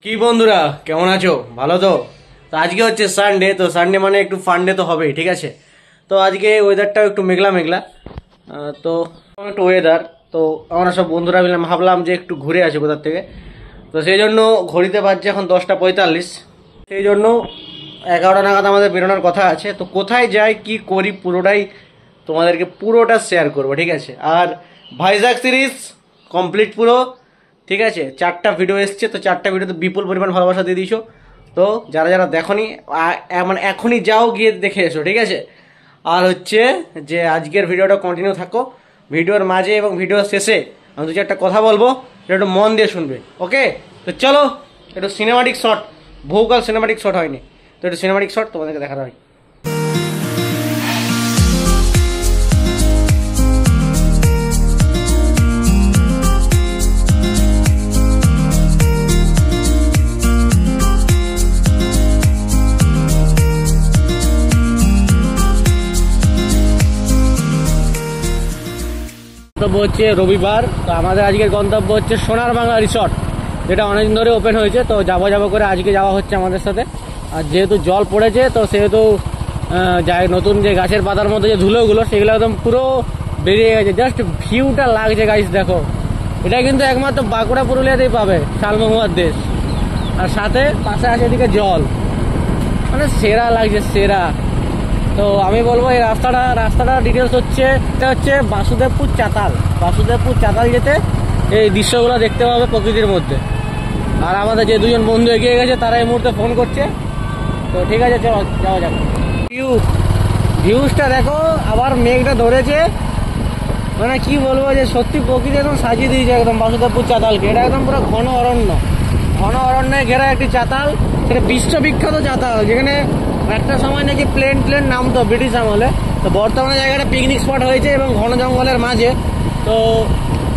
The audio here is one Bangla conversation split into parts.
কি বন্ধুরা কেমন আছো? ভালো তো? তো আজকে হচ্ছে সানডে, তো সানডে মানে একটু ফান্ডে তো হবেই, ঠিক আছে। তো আজকে ওয়েদারটাও একটু মেঘলা মেঘলা, তো একটু ওয়েদার। তো আমরা সব বন্ধুরা মিলে ভাবলাম যে একটু ঘুরে আসি কোথার থেকে। তো সেই জন্য ঘড়িতে বাজছে এখন 10:45, সেই জন্য 11টা নাগাদ আমাদের বেরোনোর কথা আছে। তো কোথায় যাই কি করি পুরোটাই তোমাদেরকে পুরোটা শেয়ার করবো, ঠিক আছে। আর ভাইজাগ সিরিজ কমপ্লিট পুরো, ঠিক আছে। 4টা ভিডিও এসছে, তো 4টা ভিডিওতে বিপুল পরিমাণ ভালোবাসা দিয়ে দিয়েছো। তো যারা যারা দেখোনি মানে এখনই যাও গিয়ে দেখে এসো, ঠিক আছে। আর হচ্ছে যে আজকের ভিডিওটা কন্টিনিউ থাকো, ভিডিওর মাঝে এবং ভিডিওর শেষে আমি দু চারটা কথা বলবো, সেটা একটু মন দিয়ে শুনবে, ওকে। তো চলো একটু সিনেমাটিক শট, বহুকাল সিনেমাটিক শট হয়নি, তো একটু সিনেমাটিক শট তোমাদেরকে দেখাতে হয়। গন্তব্য হচ্ছে রবিবার, তো আমাদের আজকের গন্তব্য হচ্ছে সোনার বাংলা রিসর্ট, যেটা অনেকদিন ধরে ওপেন হয়েছে। তো যাবো করে আজকে যাওয়া হচ্ছে আমাদের সাথে। আর যেহেতু জল পড়েছে, তো সেহেতু নতুন যে গাছের পাতার মধ্যে যে ধুলোগুলো সেগুলো একদম পুরো বেরিয়ে গেছে। জাস্ট ভিউটা লাগছে গাইস, দেখো। এটা কিন্তু একমাত্র বাঁকুড়া পুরুলিয়াতেই পাবে, শালমহুয়ার দেশ। আর সাথে পাশে আছে এদিকে জল, মানে সেরা লাগছে, সেরা। তো আমি বলবো এই রাস্তাটা ডিটেলস হচ্ছে, এটা হচ্ছে বাসুদেবপুর চাতাল যেতে এই দৃশ্যগুলো দেখতে পাবে প্রকৃতির মধ্যে। আর আমাদের যে দুজন বন্ধু এগিয়ে গেছে তারা এই মুহূর্তে ফোন করছে। তো ঠিক আছে, চলো যাওয়া যাক। ভিউজটা দেখো, আবার মেঘটা ধরেছে, মানে কি বলবো যে সত্যি প্রকৃতি একদম সাজিয়ে দিয়েছে একদম বাসুদেবপুর চাতালকে। এটা একদম পুরো ঘন অরণ্যে ঘেরা একটি চাতাল, সেটা বিশ্ববিখ্যাত চাতাল, যেখানে একটা সময় নাকি প্লেন নামতো ব্রিটিশ আমলে। তো বর্তমানে জায়গাটা পিকনিক স্পট হয়েছে এবং ঘন জঙ্গলের মাঝে। তো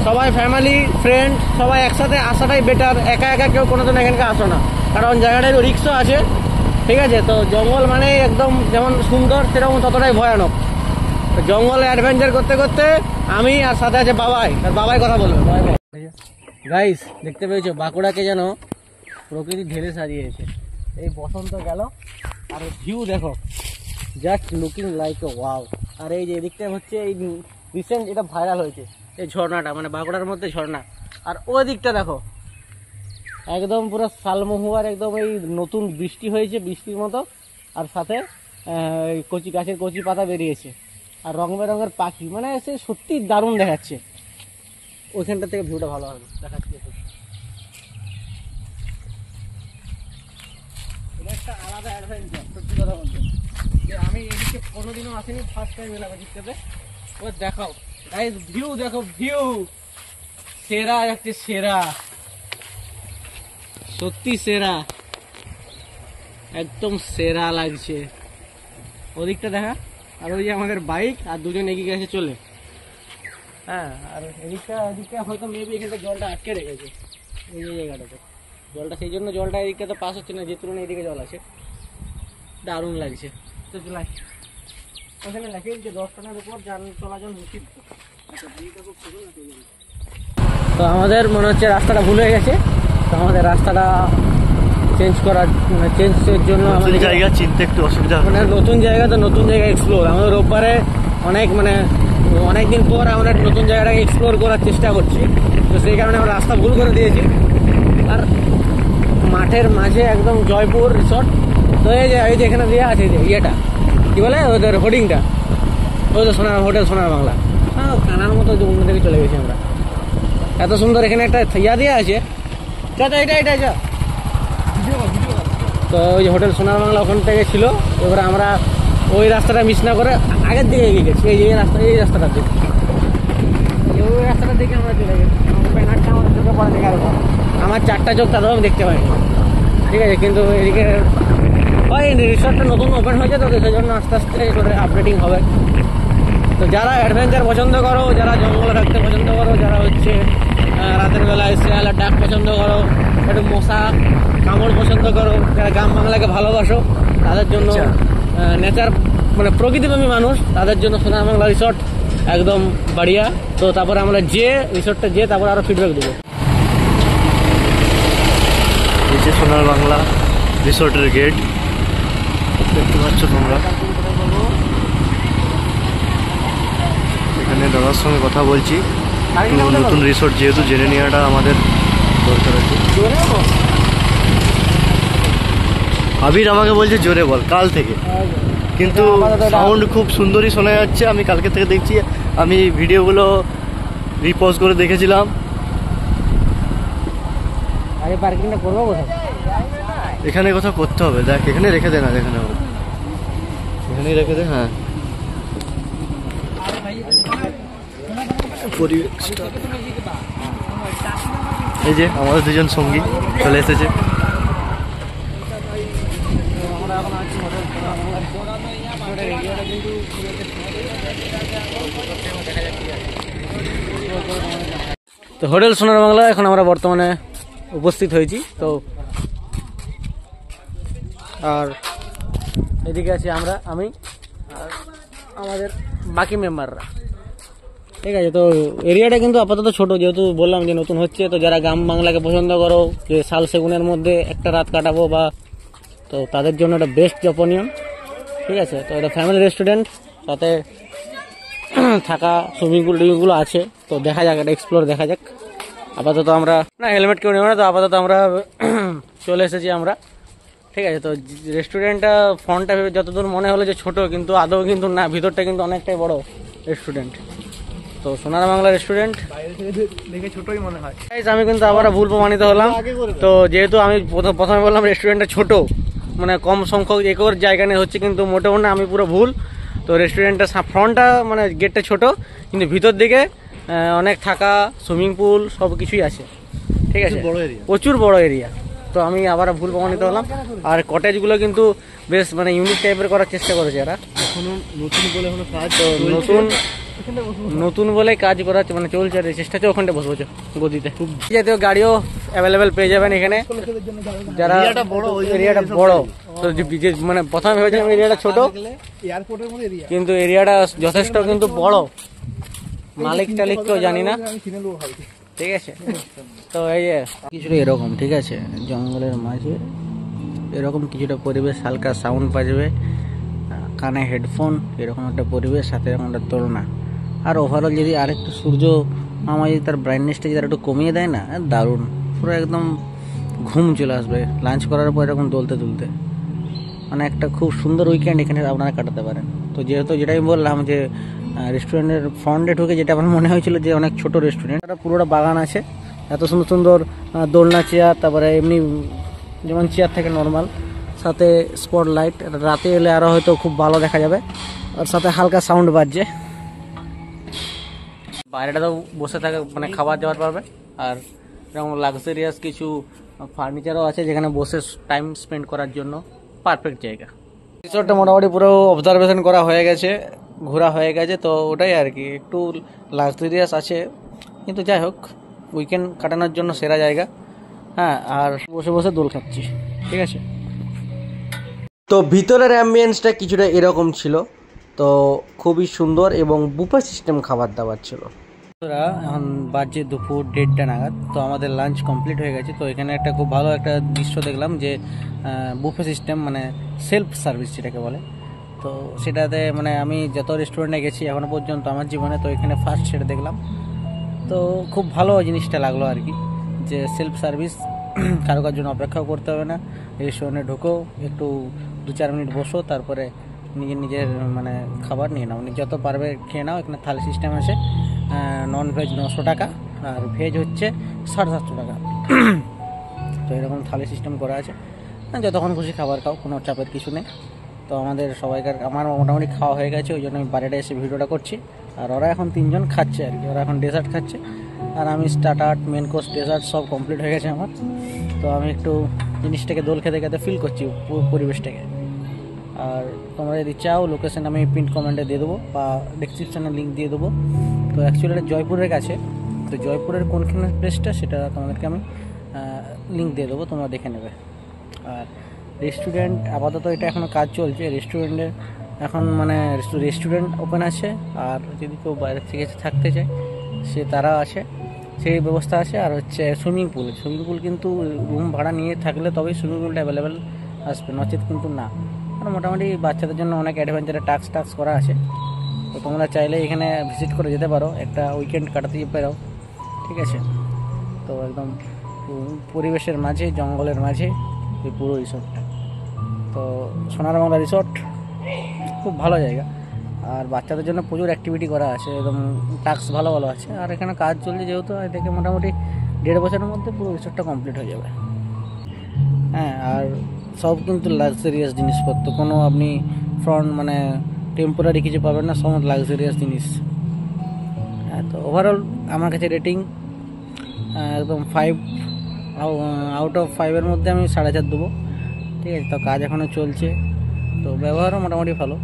সবাই ফ্যামিলি ফ্রেন্ড সবাই একসাথে আসাটাই বেটার, একা একা কেউ কোনোদিন এখানকে আসো না, কারণ জায়গাটায় রিস্কও আছে, ঠিক আছে। তো জঙ্গল মানে একদম যেমন সুন্দর সেরকম ততটাই ভয়ানক। তো জঙ্গলে অ্যাডভেঞ্চার করতে করতে আমি আর সাথে আছে বাবাই কথা বলবে। গাইস দেখতে পেয়েছো বাঁকুড়াকে যেন প্রকৃতি ঢেলে সাজিয়েছে। এই বসন্ত গেল আর ভিউ দেখো, just looking like a wow. আর এই যে এদিকটা হচ্ছে এই রিসেন্ট এটা ভাইরাল হয়েছে এই ঝর্ণাটা, মানে বাঁকুড়ার মধ্যে ঝর্ণা। আর ওই দিকটা দেখো একদম পুরো শালমহুয়ার একদম এই নতুন বৃষ্টি হয়েছে, বৃষ্টির মতো। আর সাথে গাছের কচি পাতা বেরিয়েছে, আর রং বেরঙের পাখি, মানে সে সত্যি দারুণ দেখাচ্ছে। ওইখানটা থেকে ভিউটা ভালো হবে, দেখাচ্ছি। এটা একটা আলাদা অ্যাডভেঞ্চার, সত্যি কথা বলতে। যে আমি এদিকে কোনোদিনও আসিনি, ফার্স্ট টাইম এলাম এদিকটাতে। ওর দেখাও গাইস, ভিউ দেখো, ভিউ সেরা যাচ্ছে, সেরা, সত্যি সেরা, একদম সেরা লাগছে। ওদিকটা দেখা, আর ওই যে আমাদের বাইক আর দুজন এগিয়ে গেছে চলে। হ্যাঁ, আর এদিকটা হয়তো মেবি এখানটা জলটা আটকে রেখেছে, এই যে জায়গাটাতে জলটা, সেই জন্য জলটা এদিকটা তো পাস হচ্ছে না, যে তুলনায় এদিকে জল আছে। দারুণ লাগছে। তো ওখানে লেখে যে 10 টনের উপর যান চলাচল নিষিদ্ধ। তো আমাদের মনে হচ্ছে রাস্তাটা ভুল হয়ে গেছে, তো আমাদের রাস্তাটা চেঞ্জের জন্য আমাদের জায়গা চিনতে একটু অসুবিধা, মানে নতুন জায়গা, তো নতুন জায়গা এক্সপ্লোর। আমাদের রোববারে অনেকদিন পর আমরা নতুন জায়গাটাকে এক্সপ্লোর করার চেষ্টা করছি, তো সেই কারণে আমরা রাস্তা ভুল করে দিয়েছি। আর মাঠের মাঝে একদম জয়পুর রিসর্ট। তো এই যে এখানে দেওয়া আছে যে ইয়েটা কি বলে ওদের হোর্ডিংটা, ওই তো হোটেল সোনার বাংলা। হ্যাঁ, কানার মতো অন্য থেকে চলে গেছি আমরা। এত সুন্দর এখানে একটা ইয়া দেওয়া আছে, এটা তো ওই যে হোটেল সোনার বাংলা ওখান থেকে ছিল। এবারে আমরা ওই রাস্তাটা মিস না করে আগের দিকে এগিয়ে গেছি, এই রাস্তাটা দিকে, ওই রাস্তাটার দিকে আমরা চলে গেছি। আমাদের চোখে পড়ে দেখে আমার 4টা চোখ তাদেরও আমি দেখতে পাইনি, ঠিক আছে। কিন্তু এদিকে ওই রিসর্টটা নতুন ওপেন হয়েছে, তো সেই জন্য আস্তে আস্তে করে আপডেটিং হবে। তো যারা অ্যাডভেঞ্চার পছন্দ করো, যারা জঙ্গলে থাকতে পছন্দ করো, যারা হচ্ছে রাতের বেলায় শেয়ালের ডাক পছন্দ করো, একটু মশা কামড় পছন্দ করো, যারা গ্রাম বাংলাকে ভালোবাসো, তাদের জন্য নেচার মানে প্রকৃতিপ্রেমী মানুষ, তাদের জন্য সোনার বাংলা রিসর্ট একদম বাড়িয়া। তো তারপরে আমরা রিসর্টটা তারপরে আরো ফিডব্যাক দেবো। এই যে সোনার বাংলা রিসোর্টের গেট দেখতে পাচ্ছ তোমরা। এখানে দাদার সঙ্গে কথা বলছি, নতুন রিসোর্ট যেহেতু জেনে নেওয়াটা আমাদের দরকার আছে। আবির আমাকে বলছে জোরে বল কাল থেকে, কিন্তু সাউন্ড খুব সুন্দরই শোনা যাচ্ছে। আমি কালকে থেকে দেখছি, আমি ভিডিওগুলো রিপোজ করে দেখেছিলাম। আরে পার্কিংটা করবো কোথায়? এখানে কোথাও করতে হবে, দেখ এখানে রেখে দে না, এখানে হবে, এখানেই রেখে দে। হ্যাঁ পরিবেশটা, এই যে আমাদের দুজন সঙ্গী চলে এসেছে। তো হোটেল সোনার বাংলা এখন আমরা বর্তমানে উপস্থিত হয়েছি। তো আর এদিকে আছি আমি আর আমাদের বাকি মেম্বাররা, ঠিক আছে। তো এরিয়াটা কিন্তু আপাতত ছোট, যেহেতু বললাম যে নতুন হচ্ছে। তো যারা গ্রাম বাংলাকে পছন্দ করো, যে শাল সেগুনের মধ্যে একটা রাত কাটাবো বা, তো তাদের জন্য এটা বেস্ট অপনিয়ন, ঠিক আছে। তো এটা ফ্যামিলি রেস্টুরেন্ট, সাথে থাকা সুইমিং পুল আছে। তো দেখা যাক, এটা এক্সপ্লোর দেখা যাক। আপাতত আমরা না হেলমেট কেউ নেব না, তো আপাতত আমরা চলে এসেছি আমরা, ঠিক আছে। তো রেস্টুরেন্টটা ফ্রন্টটা যতদূর মনে হলো যে ছোট, কিন্তু আদৌ কিন্তু না, ভিতরটা কিন্তু অনেকটাই বড় রেস্টুরেন্ট। তো সোনার বাংলা রেস্টুরেন্ট দেখে ছোটই মনে হয়। আমি কিন্তু আবার ভুল প্রমাণিত হলাম। তো যেহেতু আমি প্রথমে বললাম রেস্টুরেন্টটা ছোট, মানে কম সংখ্যক একর জায়গা নিয়ে হচ্ছে, কিন্তু মোটেও না, আমি পুরো ভুল। তো রেস্টুরেন্টটা ফ্রন্টটা মানে গেটটা ছোট, কিন্তু ভিতর দিকে অনেক থাকা সুইমিং পুল সব কিছুই আছে, ঠিক আছে, প্রচুর বড় এরিয়া। তো আমি আবার ভুল প্রমাণিত হলাম। আর কটেজগুলো কিন্তু বেশ মানে ইউনিক টাইপের করার চেষ্টা করেছে এরা, নতুন বলে হলো কাজ, তো নতুন বলে কাজ করার মানে চলছে, আর চেষ্টা হচ্ছে ওখানটা বসবো গদিতে। খুব জাতীয় গাড়িও অ্যাভেলেবেল পেয়ে যাবেন এখানে, যারা এরিয়াটা বড়। তো মানে প্রথমে ভেবেছিলাম এরিয়াটা ছোট, কিন্তু এরিয়াটা যথেষ্ট কিন্তু বড়। মালিক টালিক কেউ জানি না, ঠিক আছে। তো এই যে কিছুটা এরকম, ঠিক আছে, জঙ্গলের মাঝে এরকম কিছুটা পরিবেশ, হালকা সাউন্ড বাজবে, কানে হেডফোন, এরকম একটা পরিবেশ, সাথে এরকম একটা দোলনা। আর ওভারঅল যদি আরেকটু সূর্য মামা যদি তার ব্রাইটনেসটা যদি একটু কমিয়ে দেয় না, দারুণ, পুরো একদম ঘুম চলে আসবে লাঞ্চ করার পর এরকম দুলতে মানে একটা খুব সুন্দর উইকেন্ড এখানে আপনারা কাটাতে পারেন। তো যেহেতু যেটাই বললাম যে রেস্টুরেন্টের ফ্রন্টে ঢুকে যেটা আমার মনে হয়েছিল যে অনেক ছোট রেস্টুরেন্ট, এটা পুরোটা বাগান আছে, এত সুন্দর সুন্দর দোলনা চেয়ার, তারপরে এমনি যেমন চেয়ার থাকে নর্মাল, সাথে স্পট লাইট, রাতে এলে আরও হয়তো খুব ভালো দেখা যাবে। আর সাথে হালকা সাউন্ড বাজছে, বাইরেটা তো বসে থাকে মানে খাবার দাবার পারবে। আর এরকম লাক্সারিয়াস কিছু ফার্নিচারও আছে যেখানে বসে টাইম স্পেন্ড করার জন্য পারফেক্ট জায়গা। রিসোর্টটা মোটামুটি পুরো অবজারভেশন করা হয়ে গেছে, ঘোরা হয়ে গেছে। তো ওটাই আর কি, একটু লাক্সারিয়াস আছে, কিন্তু যাই হোক উইকেন্ড কাটানোর জন্য সেরা জায়গা। হ্যাঁ, আর বসে বসে দোল খাচ্ছি, ঠিক আছে। তো ভিতরের অ্যাম্বিয়েন্সটা কিছুটা এরকম ছিল, তো খুবই সুন্দর এবং বুফে সিস্টেম খাবার দাবার ছিল। এখন বাজে দুপুর 1:30 নাগাদ, তো আমাদের লাঞ্চ কমপ্লিট হয়ে গেছে। তো এখানে একটা খুব ভালো একটা দৃশ্য দেখলাম যে বুফে সিস্টেম, মানে সেলফ সার্ভিস যেটাকে বলে। তো সেটাতে মানে আমি যত রেস্টুরেন্টে গেছি এখনো পর্যন্ত আমার জীবনে, তো এখানে ফার্স্ট সেটা দেখলাম। তো খুব ভালো জিনিসটা লাগলো আর কি, যে সেলফ সার্ভিস, কারোর জন্য অপেক্ষাও করতে হবে না। রেস্টুরেন্টে ঢুকো, একটু 2-4 মিনিট বসো, তারপরে নিজের মানে খাবার নিয়ে নাও, যত পারবে খেয়ে নাও। এখানে থালি সিস্টেম আছে, নন ভেজ 900 টাকা, আর ভেজ হচ্ছে 750 টাকা। তো এরকম থালি সিস্টেম করা আছে, যতক্ষণ খুশি খাবার খাও, কোনো চাপের কিছু নেই। তো আমাদের সবাইকার, আমার মোটামুটি খাওয়া হয়ে গেছে, ওই জন্য আমি বাইরেটা এসে ভিডিওটা করছি। আর ওরা এখন 3 জন খাচ্ছে আর কি, ওরা এখন ডেজার্ট খাচ্ছে, আর আমি স্টার্টার, মেন কোর্স, ডেজার্ট সব কমপ্লিট হয়ে গেছে আমার। তো আমি একটু জিনিসটাকে দোল খেতে খেতে ফিল করছি পরিবেশটাকে। আর তোমরা যদি চাও, লোকেশন আমি পিন কমেন্টে দিয়ে দেবো বা ডেসক্রিপশানে লিঙ্ক দিয়ে দেবো। তো অ্যাকচুয়ালি এটা জয়পুরের কাছে, তো জয়পুরের কোনখানে প্লেসটা সেটা তোমাদেরকে আমি লিঙ্ক দিয়ে দেবো, তোমরা দেখে নেবে। আর রেস্টুরেন্ট আপাতত এটা এখনও কাজ চলছে, রেস্টুরেন্টের এখন মানে রেস্টুরেন্ট ওপেন আছে। আর যদি কেউ বাইরে থেকে থাকতে চায়, সে তারা আছে। সেই ব্যবস্থা আছে। আর হচ্ছে সুইমিং পুল কিন্তু রুম ভাড়া নিয়ে থাকলে তবেই সুইমিং পুলটা অ্যাভেলেবেল আসবে, নচেত কিন্তু না। আর মোটামুটি বাচ্চাদের জন্য অনেক অ্যাডভেঞ্চারের টাস্ক করা আছে। তো তোমরা চাইলে এখানে ভিজিট করে যেতে পারো, একটা উইকেন্ড কাটাতে পারো, ঠিক আছে। তো একদম পরিবেশের মাঝে, জঙ্গলের মাঝে এই পুরো রিসর্টটা। তো সোনার বাংলা রিসর্ট খুব ভালো জায়গা। আর বাচ্চাদের জন্য প্রচুর অ্যাক্টিভিটি করা আছে, একদম টাস্ক ভালো ভালো আছে। আর এখানে কাজ চলছে যেহেতু, দেখে মোটামুটি 1.5 বছরের মধ্যে পুরো রিসর্টটা কমপ্লিট হয়ে যাবে। হ্যাঁ, আর সব কিন্তু লাক্সারিয়াস জিনিসপত্র, কোনো আপনি ফ্রন্ট মানে টেম্পোরারি কিছু পাবেন না, সব লাক্সারিয়াস জিনিস। হ্যাঁ, তো ওভারঅল আমার কাছে রেটিং একদম 5 আউট অফ 5-এর মধ্যে আমি 4.5 দেবো, ঠিক আছে। তো কাজ এখনও চলছে, তো ব্যবহারও মোটামুটি ভালো,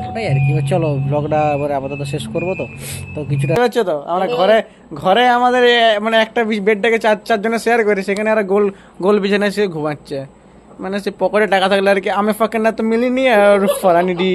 ওটাই আর কি। চলো ব্লগটা এবার আপাতত শেষ করবো। তো কিছুটা হচ্ছে, তো আমরা ঘরে আমাদের মানে একটা বেডটাকে 4 জনে শেয়ার করি, সেখানে আর গোল বিছানায় সে ঘুমাচ্ছে, মানে সে পকেটে টাকা থাকলে আর কি আমি ফাঁকে না তো মিলিনি আর ফরানি দি